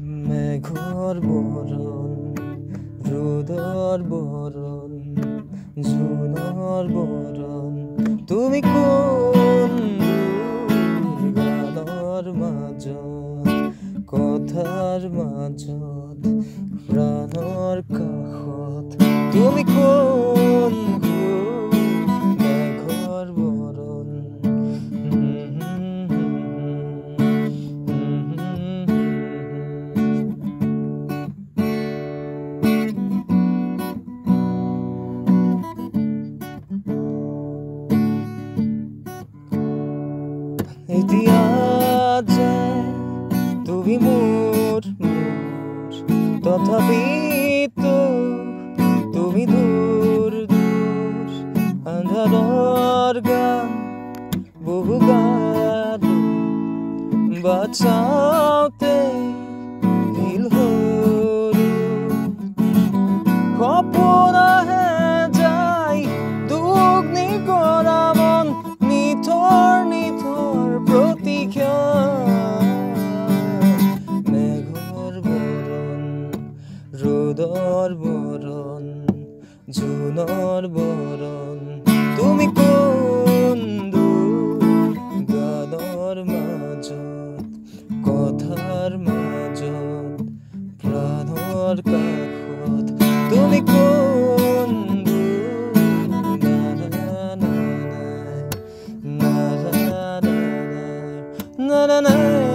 মেঘৰ বৰণ ৰ'দৰ বৰণ জোনৰ বৰণ তুমি কোন গানৰ মাজত কথাৰ মাজত প্ৰাণৰ কাষত তুমি কোন মেঘৰ বৰণ এতিয়া যে তুমি মোৰ তথাপিতো তুমি দূৰ দূৰ আন্ধাৰৰ গান বহু গান বাচাওতে দিল সৰু সপোন আহে যায় দুগ্নি কৰা মন নিথৰ নিথৰ প্ৰতিক্ষা মেঘৰ বৰণ ৰ'দৰ বৰণ জোনৰ বৰণ তুমি কোন গানৰ মাজত কথাৰ মাজত প্ৰাণৰ কাষত তুমি কোন na na na